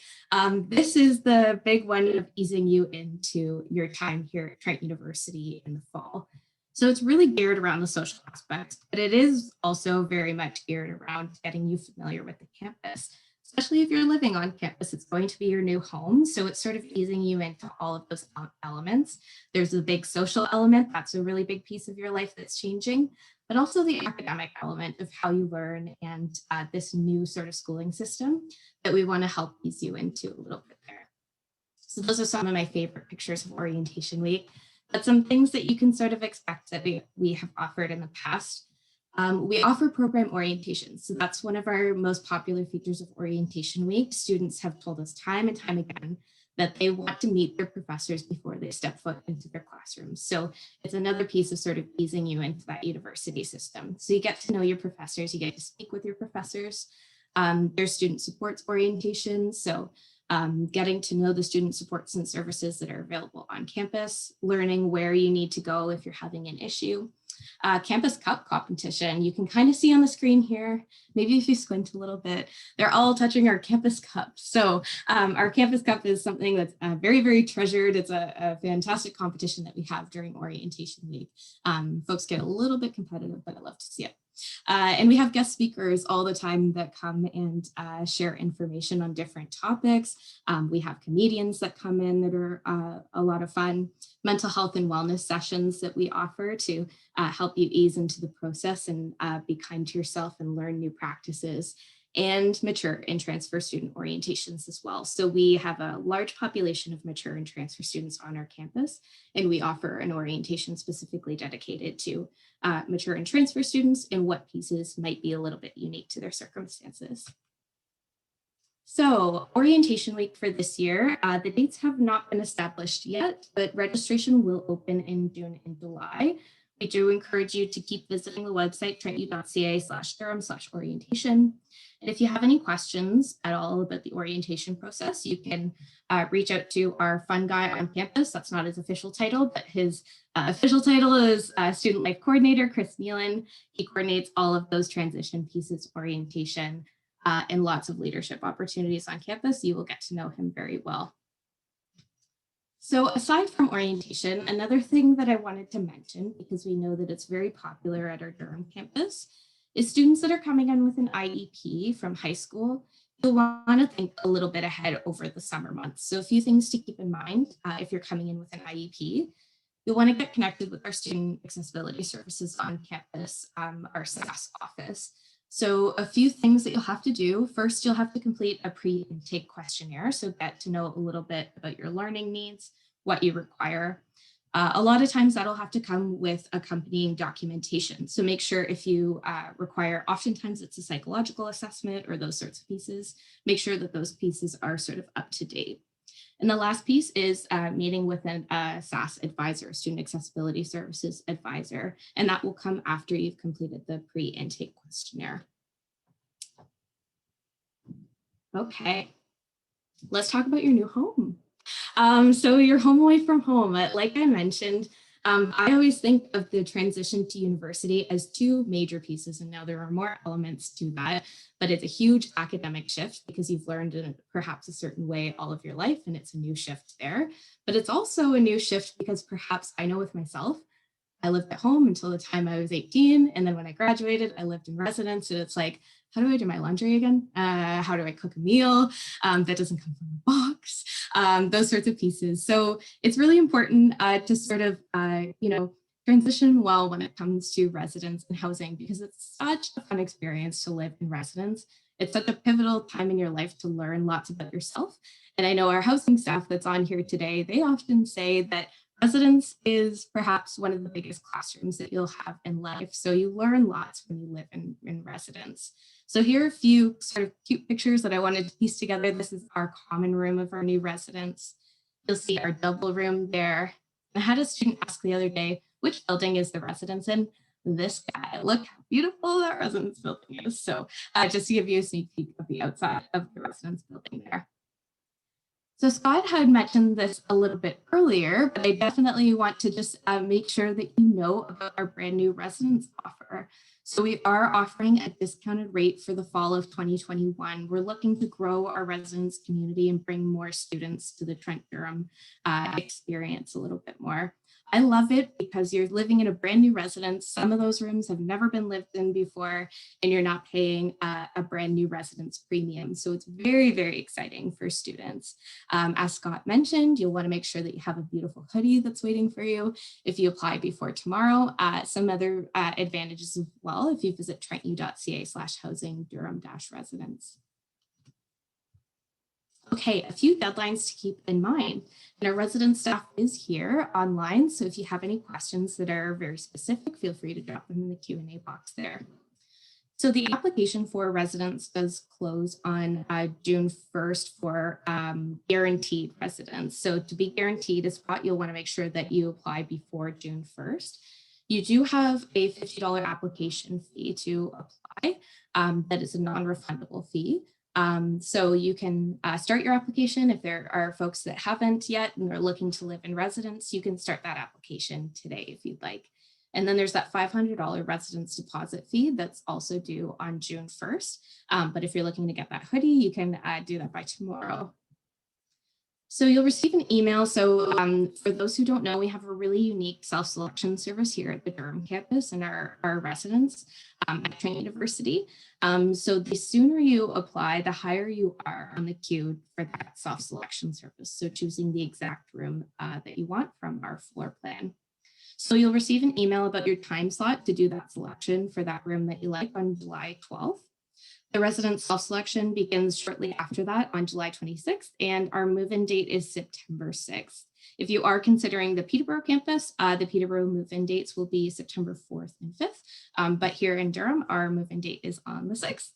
This is the big one of easing you into your time here at Trent University in the fall. So it's really geared around the social aspects, but it is also very much geared around getting you familiar with the campus. Especially if you're living on campus, it's going to be your new home. So it's sort of easing you into all of those elements. There's a big social element. That's a really big piece of your life that's changing, but also the academic element of how you learn and this new sort of schooling system that we want to help ease you into a little bit there. So those are some of my favorite pictures of orientation week, but some things that you can sort of expect that we have offered in the past. We offer program orientation. So that's one of our most popular features of orientation week. Students have told us time and time again that they want to meet their professors before they step foot into their classrooms. So it's another piece of sort of easing you into that university system. So you get to know your professors, you get to speak with your professors. There's student supports orientation. So getting to know the student supports and services that are available on campus, learning where you need to go if you're having an issue. Campus Cup competition, you can kind of see on the screen here, maybe if you squint a little bit, they're all touching our Campus Cup. So our Campus Cup is something that's very, very treasured. It's a fantastic competition that we have during orientation week. Folks get a little bit competitive, but I love to see it. And we have guest speakers all the time that come and share information on different topics. We have comedians that come in that are a lot of fun, mental health and wellness sessions that we offer to help you ease into the process and be kind to yourself and learn new practices, and mature and transfer student orientations as well. So we have a large population of mature and transfer students on our campus, and we offer an orientation specifically dedicated to mature and transfer students and what pieces might be a little bit unique to their circumstances. So orientation week for this year, the dates have not been established yet, but registration will open in June and July. We do encourage you to keep visiting the website, trentu.ca/Durham/orientation. And if you have any questions at all about the orientation process, you can reach out to our fun guy on campus. That's not his official title, but his official title is Student Life Coordinator, Chris Nealon. He coordinates all of those transition pieces, orientation, and lots of leadership opportunities on campus. You will get to know him very well. So aside from orientation, another thing that I wanted to mention, because we know that it's very popular at our Durham campus, is students that are coming in with an IEP from high school. You'll want to think a little bit ahead over the summer months. So a few things to keep in mind if you're coming in with an IEP. You'll want to get connected with our student accessibility services on campus, our SAS office. So a few things that you'll have to do. First, you'll have to complete a pre-intake questionnaire. So get to know a little bit about your learning needs, what you require. A lot of times that'll have to come with accompanying documentation. So make sure if you require, oftentimes it's a psychological assessment or those sorts of pieces, make sure that those pieces are sort of up to date. And the last piece is meeting with a SAS advisor, Student Accessibility Services advisor, and that will come after you've completed the pre-intake questionnaire. Okay, let's talk about your new home. So your home away from home, like I mentioned, I always think of the transition to university as two major pieces, and now there are more elements to that, but it's a huge academic shift because you've learned in perhaps a certain way all of your life, and it's a new shift there. But it's also a new shift because perhaps I know with myself, I lived at home until the time I was 18. And then when I graduated, I lived in residence. And it's like, how do I do my laundry again? How do I cook a meal that doesn't come from a box? Those sorts of pieces. So it's really important to sort of, transition well when it comes to residence and housing, because it's such a fun experience to live in residence. It's such a pivotal time in your life to learn lots about yourself. And I know our housing staff that's on here today, they often say that residence is perhaps one of the biggest classrooms that you'll have in life. So you learn lots when you live in residence. So here are a few sort of cute pictures that I wanted to piece together. This is our common room of our new residence. You'll see our double room there. I had a student ask the other day, which building is the residence in? This guy. Look how beautiful that residence building is. So just to give you a sneak peek of the outside of the residence building there. So Scott had mentioned this a little bit earlier, but I definitely want to just make sure that you know about our brand new residence offer. So we are offering a discounted rate for the fall of 2021. We're looking to grow our residence community and bring more students to the Trent Durham experience a little bit more. I love it because you're living in a brand new residence. Some of those rooms have never been lived in before, and you're not paying a brand new residence premium. So it's very, very exciting for students. As Scott mentioned, you'll want to make sure that you have a beautiful hoodie that's waiting for you if you apply before tomorrow. Some other advantages as well if you visit trentu.ca/housing Durham-residence. Okay, a few deadlines to keep in mind. And our residence staff is here online, so if you have any questions that are very specific, feel free to drop them in the Q&A box there. So the application for residence does close on June 1st for guaranteed residence. So to be guaranteed a spot, you'll want to make sure that you apply before June 1st. You do have a $50 application fee to apply. That is a non-refundable fee. So you can start your application. If there are folks that haven't yet and are looking to live in residence, you can start that application today if you'd like. And then there's that $500 residence deposit fee that's also due on June 1st. But if you're looking to get that hoodie, you can do that by tomorrow. So you'll receive an email. So for those who don't know, we have a really unique self-selection service here at the Durham campus and our residents at Trent University. So the sooner you apply, the higher you are on the queue for that self-selection service. So choosing the exact room that you want from our floor plan. So you'll receive an email about your time slot to do that selection for that room that you like on July 12th. The resident self-selection begins shortly after that on July 26th, and our move-in date is September 6th. If you are considering the Peterborough campus, the Peterborough move-in dates will be September 4th and 5th, but here in Durham, our move-in date is on the 6th.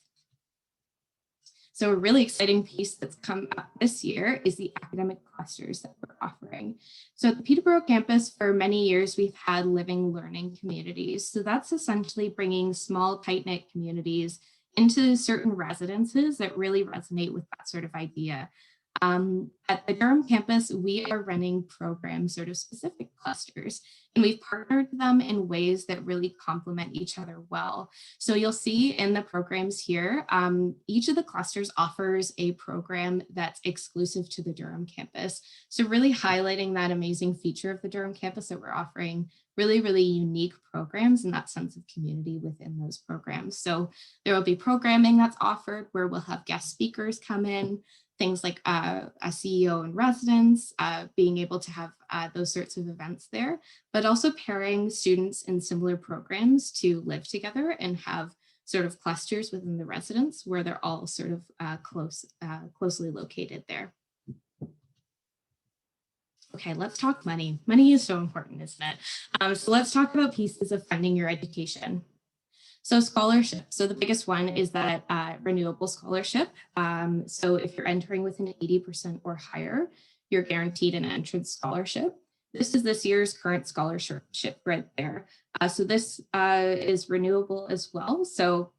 So a really exciting piece that's come up this year is the academic clusters that we're offering. So at the Peterborough campus, for many years, we've had living learning communities. So that's essentially bringing small, tight-knit communities into certain residences that really resonate with that sort of idea. At the Durham campus, we are running program sort of specific clusters, and we've partnered them in ways that really complement each other well. So you'll see in the programs here, each of the clusters offers a program that's exclusive to the Durham campus. So really highlighting that amazing feature of the Durham campus that we're offering really, really unique programs and that sense of community within those programs. So there will be programming that's offered where we'll have guest speakers come in, things like a CEO in residence, being able to have those sorts of events there, but also pairing students in similar programs to live together and have sort of clusters within the residence where they're all sort of closely located there. Okay, let's talk money. Money is so important, isn't it? So let's talk about pieces of funding your education. So scholarship. So the biggest one is that renewable scholarship. So if you're entering with an 80% or higher, you're guaranteed an entrance scholarship. This is this year's current scholarship right there. So this is renewable as well. So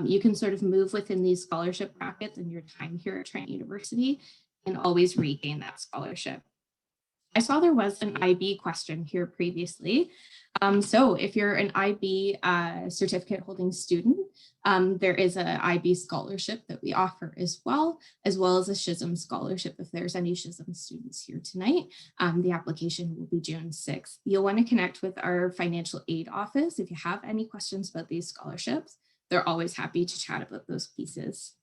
you can sort of move within these scholarship brackets in your time here at Trent University and always regain that scholarship. I saw there was an IB question here previously. So if you're an IB certificate holding student, there is an IB scholarship that we offer as well as a SHISM scholarship. If there's any SHISM students here tonight, the application will be June 6th. You'll want to connect with our financial aid office if you have any questions about these scholarships. They're always happy to chat about those pieces.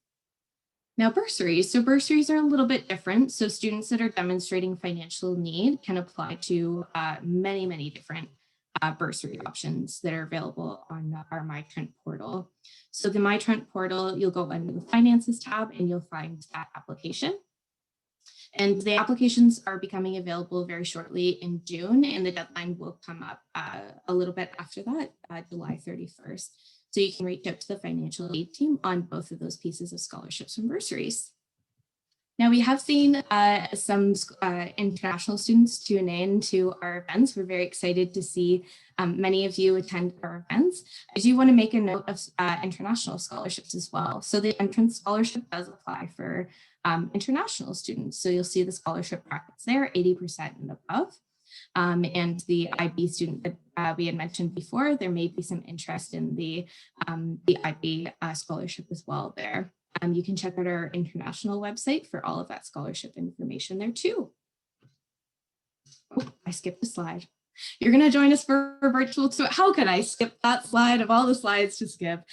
Now bursaries. So bursaries are a little bit different. So students that are demonstrating financial need can apply to many, many different bursary options that are available on our MyTrent portal. So the MyTrent portal, you'll go under the Finances tab and you'll find that application. And the applications are becoming available very shortly in June, and the deadline will come up a little bit after that, July 31st. So you can reach out to the financial aid team on both of those pieces of scholarships and bursaries. Now we have seen some international students tune in to our events. We're very excited to see many of you attend our events. I do want to make a note of international scholarships as well. So the entrance scholarship does apply for international students. So you'll see the scholarship brackets there, 80% and above. And the IB student that we had mentioned before, there may be some interest in the IB scholarship as well there. You can check out our international website for all of that scholarship information there too. Oh, I skipped a slide. You're going to join us for a virtual tour. How could I skip that slide of all the slides to skip?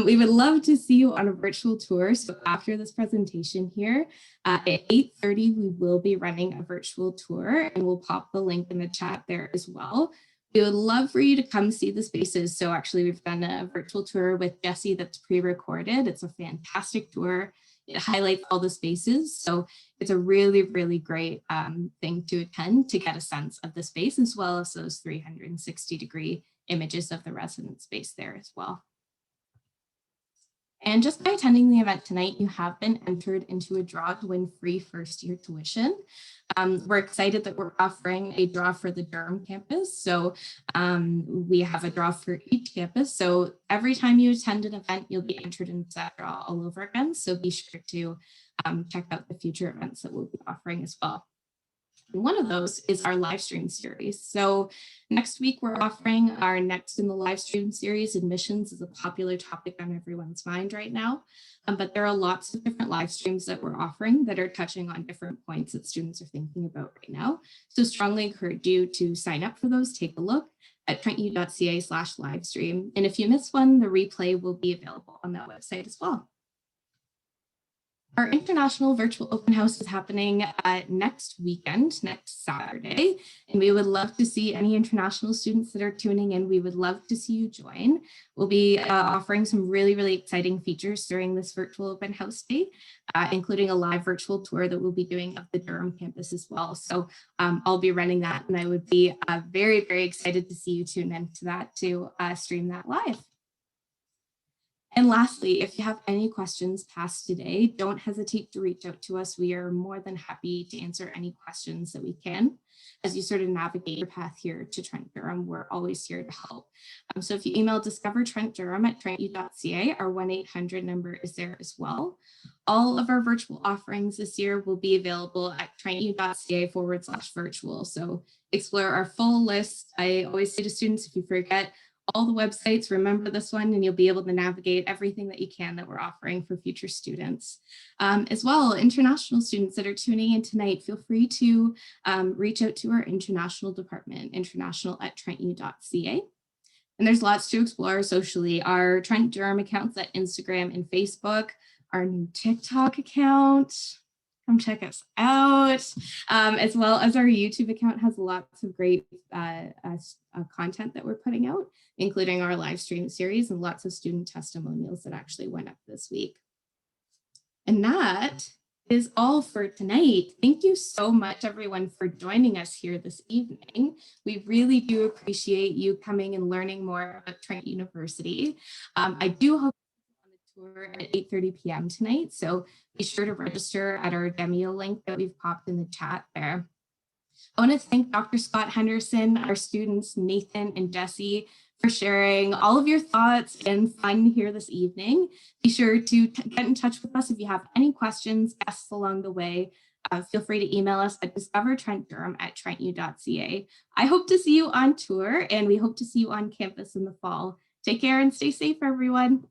We would love to see you on a virtual tour. So after this presentation here at 8:30, we will be running a virtual tour and we'll pop the link in the chat there as well. We would love for you to come see the spaces. So actually we've done a virtual tour with Jessie that's pre-recorded. It's a fantastic tour. It highlights all the spaces. So it's a really, really great thing to attend to get a sense of the space as well as those 360-degree images of the resident space there as well. And just by attending the event tonight, you have been entered into a draw to win free first-year tuition. We're excited that we're offering a draw for the Durham campus. So we have a draw for each campus. So every time you attend an event, you'll be entered into that draw all over again. So be sure to check out the future events that we'll be offering as well. And one of those is our live stream series. So next week, we're offering our next in the live stream series. Admissions is a popular topic on everyone's mind right now, but there are lots of different live streams that we're offering that are touching on different points that students are thinking about right now. So strongly encourage you to sign up for those, take a look at trentu.ca/livestream. And if you miss one, the replay will be available on that website as well. Our international virtual open house is happening next weekend, next Saturday, and we would love to see any international students that are tuning in. We would love to see you join. We'll be offering some really, really exciting features during this virtual open house day, including a live virtual tour that we'll be doing of the Durham campus as well. So I'll be running that, and I would be very, very excited to see you tune into that to stream that live. And lastly, if you have any questions past today, don't hesitate to reach out to us. We are more than happy to answer any questions that we can. As you sort of navigate your path here to Trent Durham, we're always here to help. So if you email discovertrentdurham@trentu.ca, our 1-800 number is there as well. All of our virtual offerings this year will be available at trentu.ca/virtual. So explore our full list. I always say to students, if you forget all the websites, remember this one, and you'll be able to navigate everything that you can that we're offering for future students. As well, international students that are tuning in tonight, feel free to reach out to our international department, international@trentu.ca. And there's lots to explore socially. Our Trent Durham accounts at Instagram and Facebook, our new TikTok account. Come check us out, as well as our YouTube account has lots of great content that we're putting out, including our live stream series and lots of student testimonials that actually went up this week. And that is all for tonight. Thank you so much, everyone, for joining us here this evening. We really do appreciate you coming and learning more about Trent University. I do hope tour at 8:30 p.m. tonight. So be sure to register at our Demio link that we've popped in the chat there. I want to thank Dr. Scott Henderson, our students, Nathan and Jesse, for sharing all of your thoughts and fun here this evening. Be sure to get in touch with us if you have any questions, guests along the way. Feel free to email us at discovertrentdurham@trentu.ca. I hope to see you on tour, and we hope to see you on campus in the fall. Take care and stay safe, everyone.